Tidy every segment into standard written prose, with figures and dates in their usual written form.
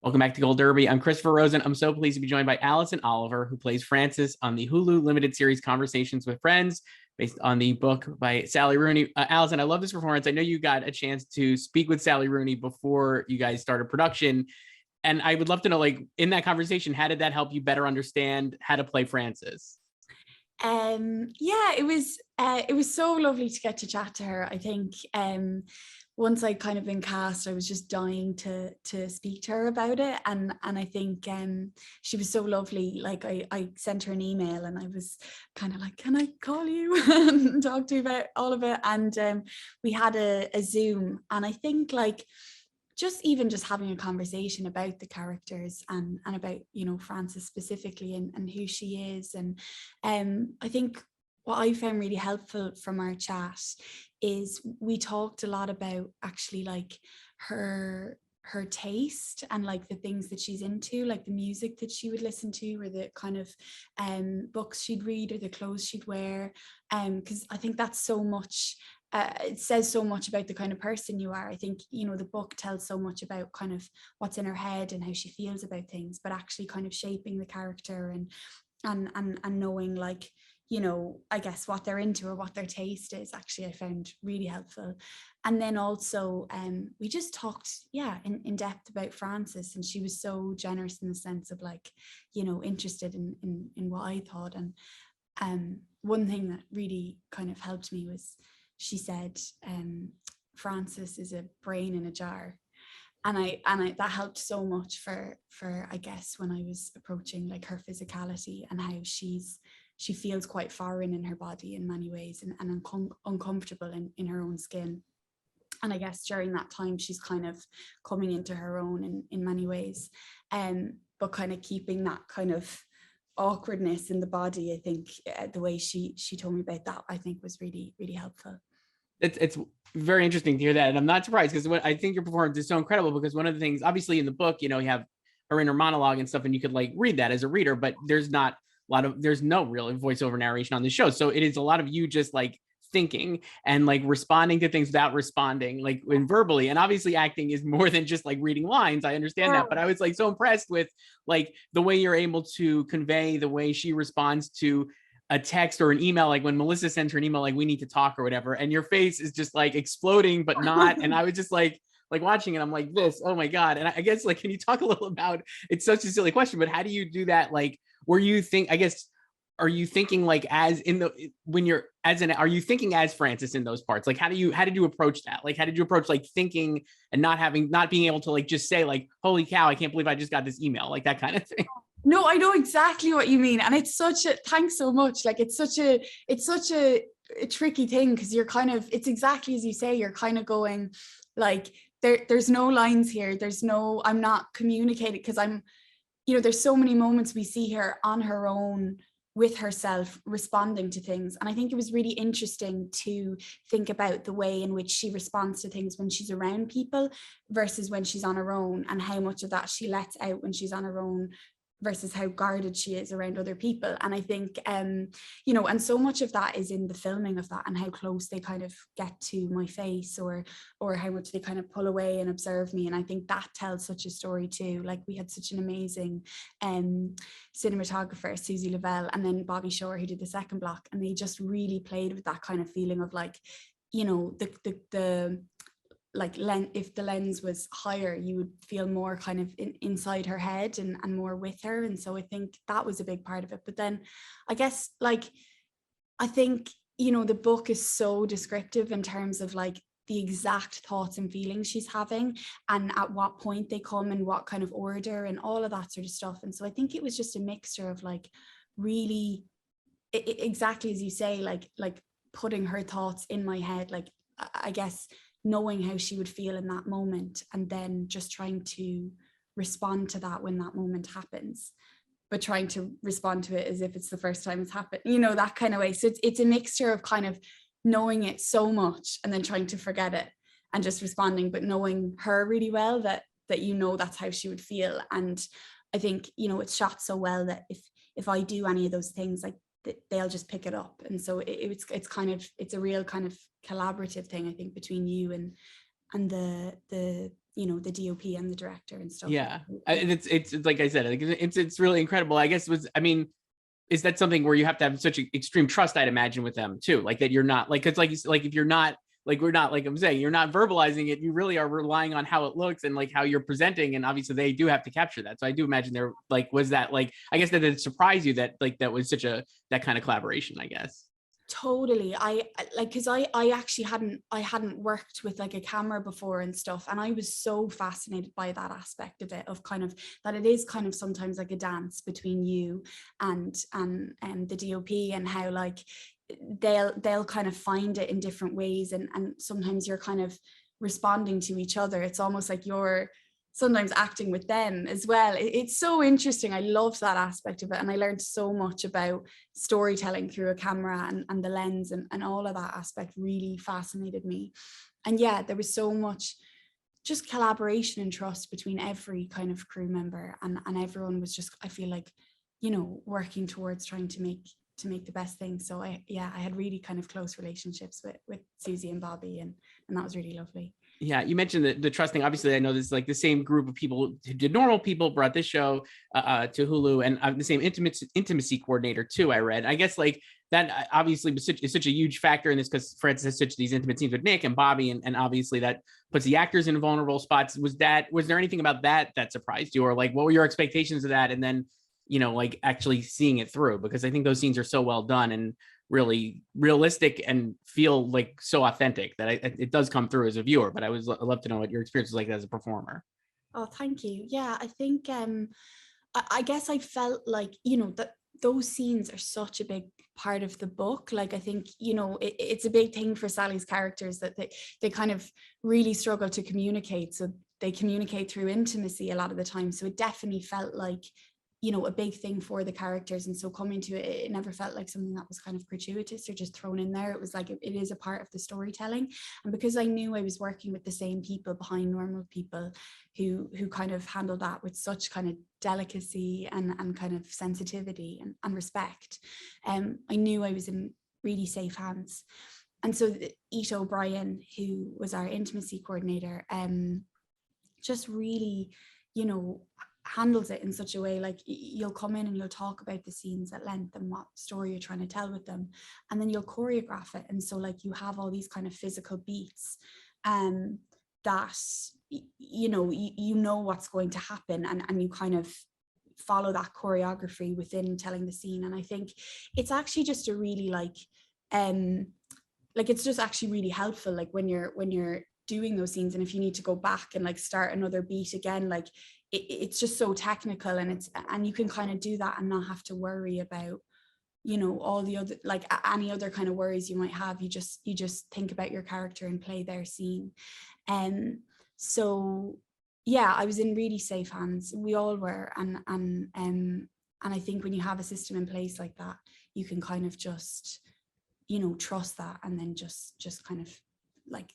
Welcome back to Gold Derby. I'm Christopher Rosen. I'm so pleased to be joined by Alison Oliver, who plays Frances on the Hulu limited series Conversations with Friends, based on the book by Sally Rooney. Alison, I love this performance. I know you got a chance to speak with Sally Rooney before you guys started production. And I would love to know, like, in that conversation, how did that help you better understand how to play Frances? Yeah, it was so lovely to get to chat to her. I think once I'd kind of been cast, I was just dying to speak to her about it, and I think she was so lovely. Like I sent her an email and I was kind of like, can I call you and talk to you about all of it? And we had a Zoom, and I think like just having a conversation about the characters and about, you know, Frances specifically and who she is. And I think what I found really helpful from our chat is we talked a lot about actually like her taste and like the things that she's into, like the music that she would listen to, or the kind of books she'd read, or the clothes she'd wear, because I think that's so much, it says so much about the kind of person you are. I think, you know, the book tells so much about kind of what's in her head and how she feels about things, but actually kind of shaping the character and knowing, like, you know, I guess what they're into or what their taste is, actually I found really helpful. And then also we just talked, yeah, in depth about Frances, and she was so generous in the sense of, like, you know, interested in what I thought. And one thing that really kind of helped me was she said Frances is a brain in a jar. And I that helped so much for I guess when I was approaching like her physicality and how she feels quite foreign in her body in many ways, and uncomfortable in her own skin. And I guess during that time she's kind of coming into her own in many ways, but kind of keeping that kind of awkwardness in the body. I think the way she told me about that, I think, was really, really helpful. It's very interesting to hear that, and I'm not surprised, because I think your performance is so incredible. Because one of the things, obviously, in the book, you know, you have her inner monologue and stuff, and you could like read that as a reader, but there's no real voiceover narration on the show, so it is a lot of you just like thinking and like responding to things without responding, like in verbally. And obviously acting is more than just like reading lines, I understand that, but I was like so impressed with like the way you're able to convey the way she responds to a text or an email, like when Melissa sends her an email like we need to talk or whatever, and your face is just like exploding but not. And I was just like watching it, I'm like, this, oh my god. And I guess, like, can you talk a little about, it's such a silly question, but how do you do that? Like, were you think, I guess, are you thinking like as in the, when you're as an, are you thinking as Frances in those parts? Like, how did you approach that? Like, how did you approach like thinking and not being able to like just say like, holy cow, I can't believe I just got this email, like that kind of thing? No, I know exactly what you mean. And it's such a, thanks so much. Like, it's such a tricky thing, because you're kind of, it's exactly as you say, you're kind of going like, there's no lines here. There's no, I'm not communicating, because I'm, you know, there's so many moments we see her on her own with herself responding to things. And I think it was really interesting to think about the way in which she responds to things when she's around people versus when she's on her own, and how much of that she lets out when she's on her own versus how guarded she is around other people. And I think, you know, and so much of that is in the filming of that, and how close they kind of get to my face, or how much they kind of pull away and observe me. And I think that tells such a story too. Like, we had such an amazing cinematographer, Susie Lavelle, and then Bobby Shore, who did the second block, and they just really played with that kind of feeling of, like, you know, the like if the lens was higher, you would feel more kind of inside her head and more with her. And so I think that was a big part of it. But then I guess, like, I think, you know, the book is so descriptive in terms of like the exact thoughts and feelings she's having, and at what point they come, and what kind of order, and all of that sort of stuff. And so I think it was just a mixture of like really exactly as you say, like putting her thoughts in my head, like, I guess knowing how she would feel in that moment, and then just trying to respond to that when that moment happens, but trying to respond to it as if it's the first time it's happened, you know, that kind of way. So it's a mixture of kind of knowing it so much and then trying to forget it and just responding, but knowing her really well, that you know that's how she would feel. And I think, you know, it's shot so well that if I do any of those things, like, they'll just pick it up. And so it's kind of, it's a real kind of collaborative thing, I think, between you the the DOP and the director and stuff. Yeah, it's like I said, it's really incredible. I guess is that something where you have to have such extreme trust, I'd imagine, with them too, like that you're not like, because like if you're not like, we're not, like I'm saying, you're not verbalizing it, you really are relying on how it looks and like how you're presenting, and obviously they do have to capture that. So I do imagine there, like, was that like, I guess that it surprised you that like that was such that kind of collaboration, I guess. Totally. I like, because I actually hadn't worked with like a camera before and stuff, and I was so fascinated by that aspect of it, of kind of that it is kind of sometimes like a dance between you and the DOP, and how like they'll kind of find it in different ways, and sometimes you're kind of responding to each other. It's almost like you're sometimes acting with them as well. It's so interesting. I love that aspect of it, and I learned so much about storytelling through a camera, and the lens, and all of that aspect really fascinated me. And yeah, there was so much just collaboration and trust between every kind of crew member, and everyone was just, I feel like, working towards trying to make the best thing. So I had really kind of close relationships with Susie and Bobby, and that was really lovely. Yeah, you mentioned the trusting. Obviously, I know this is like the same group of people who did Normal People, brought this show to Hulu, and the same intimacy coordinator too. I read. I guess like that obviously was such a huge factor in this, because Frances has such these intimate scenes with Nick and Bobby, and obviously that puts the actors in vulnerable spots. Was there anything about that surprised you, or like what were your expectations of that, and then like actually seeing it through? Because I think those scenes are so well done and really realistic and feel like so authentic that it does come through as a viewer. But I'd love to know what your experience was like as a performer. Oh, thank you. Yeah, I think I guess I felt like, that those scenes are such a big part of the book. Like, I think, it's a big thing for Sally's characters that they kind of really struggle to communicate. So they communicate through intimacy a lot of the time. So it definitely felt like, a big thing for the characters. And so coming to it, it never felt like something that was kind of gratuitous or just thrown in there. It was like, it is a part of the storytelling. And because I knew I was working with the same people behind Normal People, who kind of handled that with such kind of delicacy and kind of sensitivity and respect, I knew I was in really safe hands. And so Ita O'Brien, who was our intimacy coordinator, just really, handles it in such a way, like you'll come in and you'll talk about the scenes at length and what story you're trying to tell with them, and then you'll choreograph it. And so like you have all these kind of physical beats that you know what's going to happen, and you kind of follow that choreography within telling the scene. And I think it's actually just a really like it's just actually really helpful, like when you're doing those scenes, and if you need to go back and like start another beat again, like it's just so technical, and you can kind of do that and not have to worry about all the other, like any other kind of worries you might have. You just think about your character and play their scene. And so yeah, I was in really safe hands. We all were. And I think when you have a system in place like that, you can kind of just trust that, and then just kind of like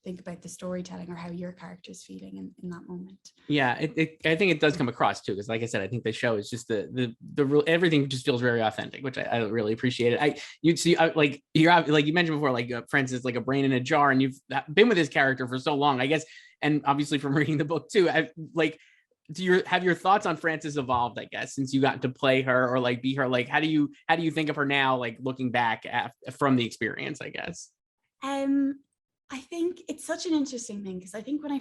think about the storytelling or how your character's feeling in that moment. Yeah, I think it does come across too, because like I said, I think the show is just the real, everything just feels very authentic, which I really appreciate it. You mentioned before, like Frances, like a brain in a jar, and you've been with this character for so long, I guess, and obviously from reading the book too. Have your thoughts on Frances evolved, I guess, since you got to play her or like be her? Like, how do you think of her now, like looking back from the experience, I guess? I think it's such an interesting thing, because I think when I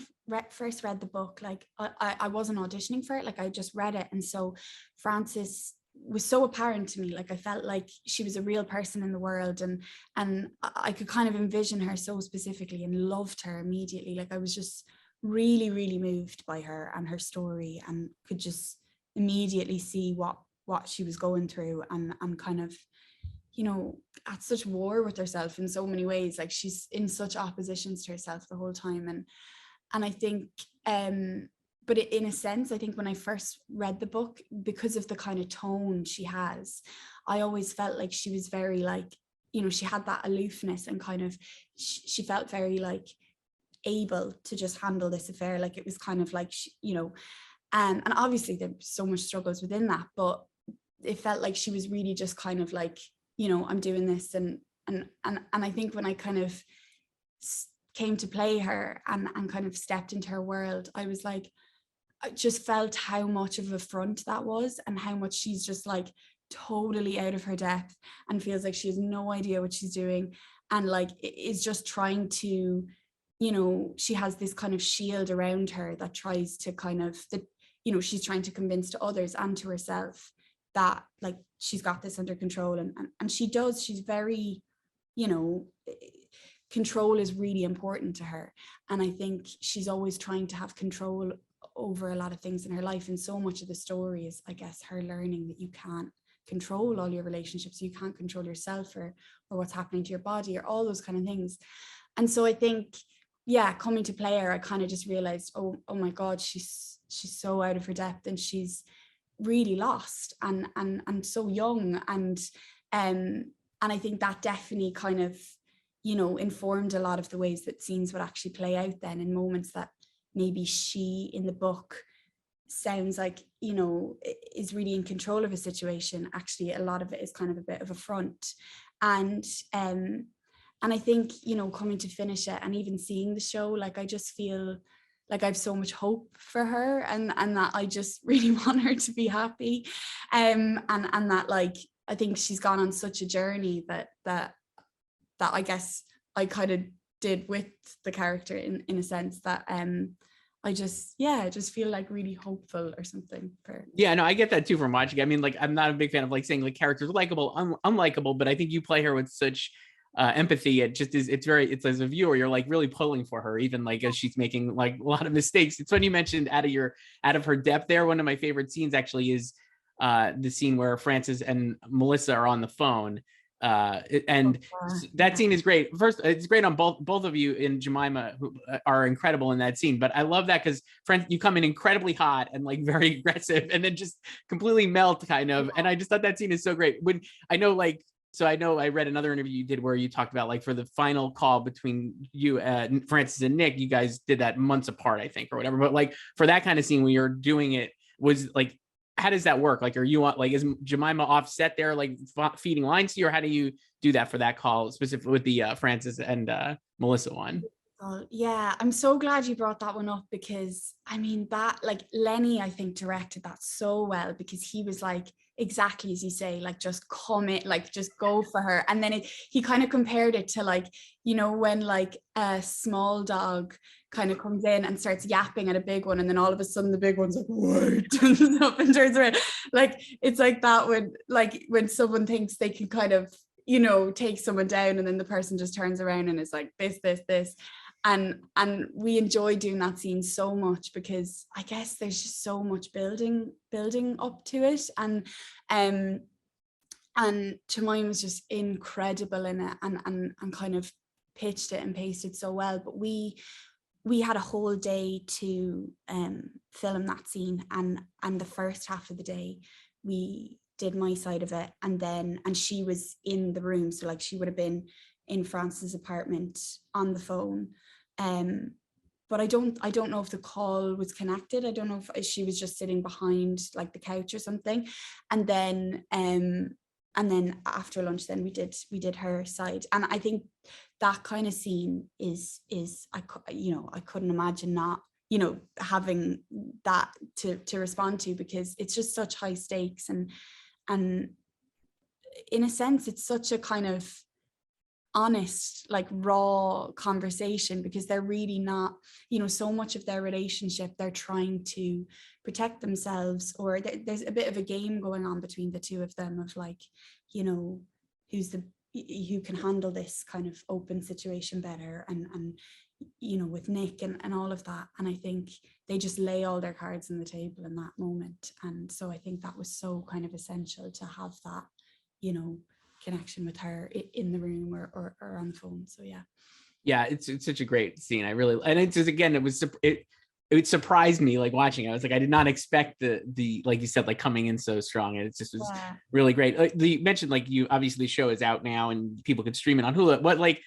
first read the book, like I wasn't auditioning for it, like I just read it. And so Frances was so apparent to me. Like I felt like she was a real person in the world, and I could kind of envision her so specifically and loved her immediately. Like I was just really, really moved by her and her story, and could just immediately see what she was going through, and kind of at such war with herself in so many ways. Like she's in such oppositions to herself the whole time. And I think but in a sense, I think when I first read the book, because of the kind of tone she has, I always felt like she was very like, she had that aloofness, and kind of she felt very like able to just handle this affair. Like it was kind of like and obviously there's so much struggles within that, but it felt like she was really just kind of like, I'm doing this. And I think when I kind of came to play her and kind of stepped into her world, I was like, I just felt how much of a front that was, and how much she's just like totally out of her depth and feels like she has no idea what she's doing, and like is just trying to, you know, she has this kind of shield around her that tries to kind of, that, you know, she's trying to convince to others and to herself that like she's got this under control, and she does. She's very, you know, control is really important to her, and I think she's always trying to have control over a lot of things in her life, and so much of the story is, I guess, her learning that you can't control all your relationships, you can't control yourself, or what's happening to your body, or all those kind of things. And so I think, yeah, coming to play her, I kind of just realized, oh my God, she's so out of her depth, and she's really lost, and so young, and I think that definitely kind of, you know, informed a lot of the ways that scenes would actually play out then, in moments that maybe she in the book sounds like, you know, is really in control of a situation. Actually, a lot of it is kind of a bit of a front. And I think, you know, coming to finish it and even seeing the show, like, I just feel like I have so much hope for her, and that I just really want her to be happy. And that, like, I think she's gone on such a journey that I guess I kind of did with the character, in a sense that I just feel like really hopeful or something for. Yeah, no, I get that too from watching. I mean, like, I'm not a big fan of like saying like characters likable, unlikable, but I think you play her with such empathy. It just is, it's as a viewer, you're like really pulling for her, even like as she's making like a lot of mistakes. It's when you mentioned out of her depth there. One of my favorite scenes actually is the scene where Frances and Melissa are on the phone. That scene is great. First, it's great on both of you, and Jemima, who are incredible in that scene. But I love that because you come in incredibly hot and like very aggressive, and then just completely melt, kind of. And I just thought that scene is so great. When I know, like, so I know I read another interview you did where you talked about like for the final call between you, Frances and Nick, you guys did that months apart, I think, or whatever. But like for that kind of scene when you're doing it, was like, how does that work? Like, are you on, like, is Jemima offset there, like feeding lines to you, or how do you do that for that call specifically with the Frances and Melissa one? Yeah, I'm so glad you brought that one up, because I mean, that, like, Lenny, I think, directed that so well, because he was like, exactly as you say, like, just come in, like, just go for her. And then he kind of compared it to, like, you know, when like a small dog kind of comes in and starts yapping at a big one, and then all of a sudden the big one's like, wait, and turns around. Like, it's like that when someone thinks they can kind of, you know, take someone down, and then the person just turns around and is like this. And we enjoy doing that scene so much, because I guess there's just so much building up to it, and Jemima was just incredible in it, and kind of pitched it and pasted so well. But we had a whole day to film that scene, and the first half of the day we did my side of it, and she was in the room, so like she would have been in France's apartment on the phone. But I don't know if the call was connected. I don't know if she was just sitting behind like the couch or something. And then after lunch, then we did her side. And I think that kind of scene is I couldn't imagine not, you know, having that to respond to, because it's just such high stakes, and in a sense it's such a kind of honest, like, raw conversation, because they're really not, you know, so much of their relationship, they're trying to protect themselves, or there's a bit of a game going on between the two of them of, like, you know, who can handle this kind of open situation better, and you know, with Nick and all of that. And I think they just lay all their cards on the table in that moment, and so I think that was so kind of essential to have that, you know, connection with her in the room or on the phone. So yeah, it's such a great scene. I really, and it's just, again, it surprised me, like, watching. I was like, I did not expect the like you said, like, coming in so strong, and it just was really great. You mentioned, like, you obviously the show is out now and people can stream it on Hulu. What, like,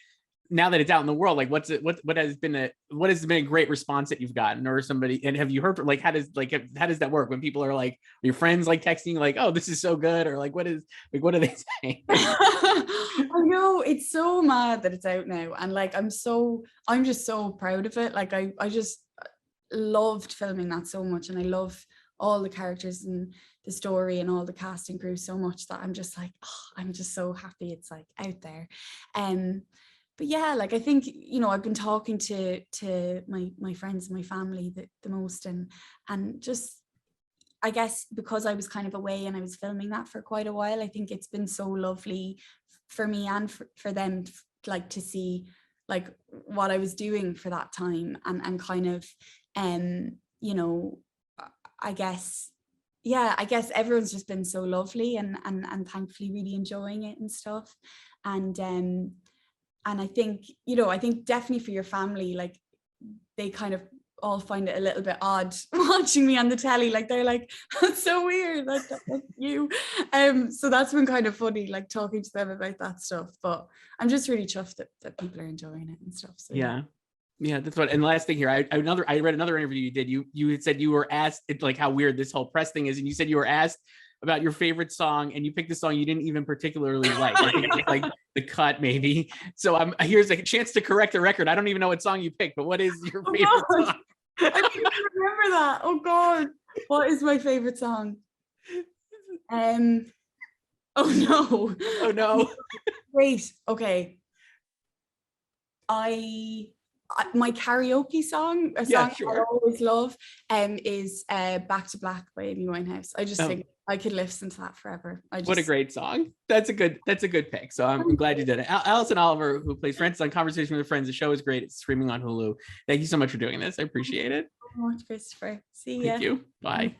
now that it's out in the world, like what has been a great response that you've gotten, or somebody, and have you heard like how does that work when people are like, are your friends like texting like, oh, this is so good, or like what are they saying? I know, it's so mad that it's out now, and like I'm just so proud of it. Like I just loved filming that so much, and I love all the characters and the story and all the cast and crew so much that I'm just like, oh, I'm just so happy it's like out there. But yeah, like I think, you know, I've been talking to my friends and my family the most, and just, I guess because I was kind of away and I was filming that for quite a while, I think it's been so lovely for me and for them, like to see like what I was doing for that time, and kind of you know, I guess everyone's just been so lovely, and thankfully really enjoying it and stuff. And I think, you know, I think definitely for your family, like they kind of all find it a little bit odd watching me on the telly. Like they're like, that's so weird, like that's you. So that's been kind of funny, like talking to them about that stuff. But I'm just really chuffed that people are enjoying it and stuff. So yeah, that's what. And the last thing here, I read another interview you did. You had said you were asked like how weird this whole press thing is, and you said you were asked about your favorite song, and you picked a song you didn't even particularly like. I think it was like The Cut, maybe. So here's a chance to correct the record. I don't even know what song you picked, but what is your favorite song? I can't remember that. Oh God, what is my favorite song? Oh no. Oh no. Wait. Okay. My karaoke song, a song I always love, is "Back to Black" by Amy Winehouse. I just think I could listen to that forever. What a great song! That's a good pick. So I'm glad you did it. Alison Oliver, who plays Frances on Conversation with Friends, the show is great. It's streaming on Hulu. Thank you so much for doing this. I appreciate it. Thank you so much, Christopher. See ya. Thank you. Bye.